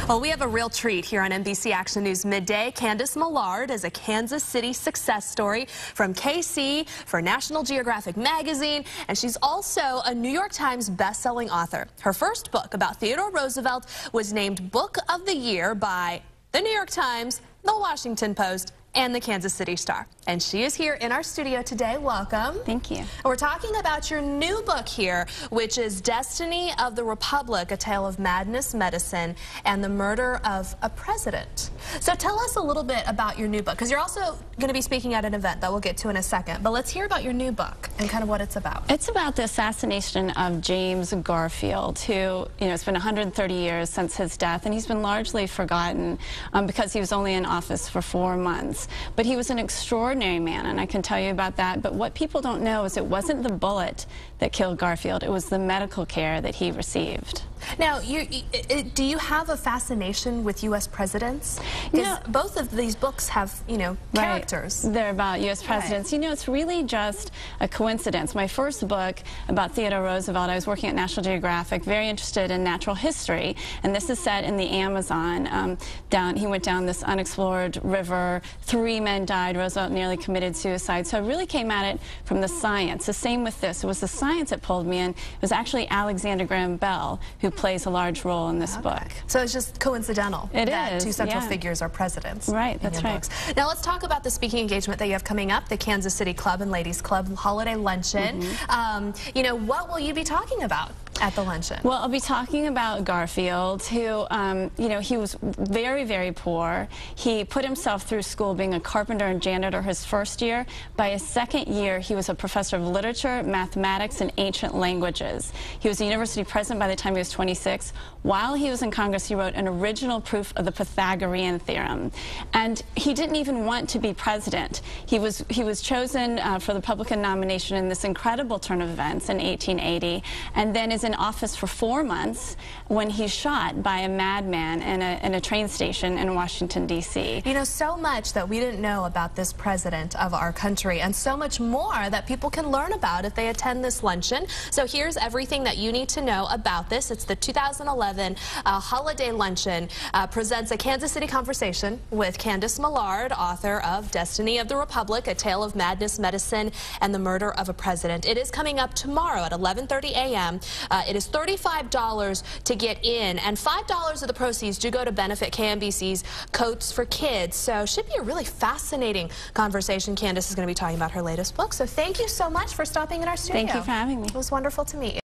Well, we have a real treat here on NBC Action News Midday. Candice Millard is a Kansas City success story from KC for National Geographic magazine, and she's also a New York Times best-selling author. Her first book about Theodore Roosevelt was named Book of the Year by the New York Times, the Washington Post, and the Kansas City Star. And she is here in our studio today. Welcome. Thank you. We're talking about your new book here, which is Destiny of the Republic, A Tale of Madness, Medicine, and the Murder of a President. So tell us a little bit about your new book, because you're also going to be speaking at an event that we'll get to in a second. But let's hear about your new book and kind of what it's about. It's about the assassination of James Garfield, who, it's been 130 years since his death, and he's been largely forgotten because he was only in office for 4 months. But he was an extraordinary man, and I can tell you about that. But what people don't know is it wasn't the bullet that killed Garfield. It was the medical care that he received. Now, do you have a fascination with U.S. presidents? Because both of these books have, characters. Right. They're about U.S. presidents. Right. It's really just a coincidence. My first book about Theodore Roosevelt, I was working at National Geographic, very interested in natural history, and this is set in the Amazon. He went down this unexplored river. 3 men died. Roosevelt nearly committed suicide. So I really came at it from the science. The same with this. It was the science that pulled me in. It was actually Alexander Graham Bell who plays a large role in this book. So it's just coincidental that two central figures are presidents. Right, that's right. Books. Now let's talk about the speaking engagement that you have coming up, the Kansas City Club and Ladies Club Holiday Luncheon. What will you be talking about at the luncheon? Well, I'll be talking about Garfield, who, he was very, very poor. He put himself through school being a carpenter and janitor his first year. By his second year, he was a professor of literature, mathematics, and ancient languages. He was a university president by the time he was 26. While he was in Congress, he wrote an original proof of the Pythagorean theorem. And he didn't even want to be president. He was chosen for the Republican nomination in this incredible turn of events in 1880, and then is in office for 4 months when he's shot by a madman in a train station in Washington, D.C. So much that we didn't know about this president of our country, and so much more that people can learn about if they attend this luncheon. So here's everything that you need to know about this. It's the 2011 Holiday Luncheon, presents a Kansas City conversation with Candice Millard, author of Destiny of the Republic, A Tale of Madness, Medicine, and the Murder of a President. It is coming up tomorrow at 11:30 a.m. It is $35 to get in, and $5 of the proceeds do go to benefit KMBC's Coats for Kids. So it should be a really fascinating conversation. Candice is going to be talking about her latest book. So thank you so much for stopping in our studio. Thank you for having me. It was wonderful to meet you.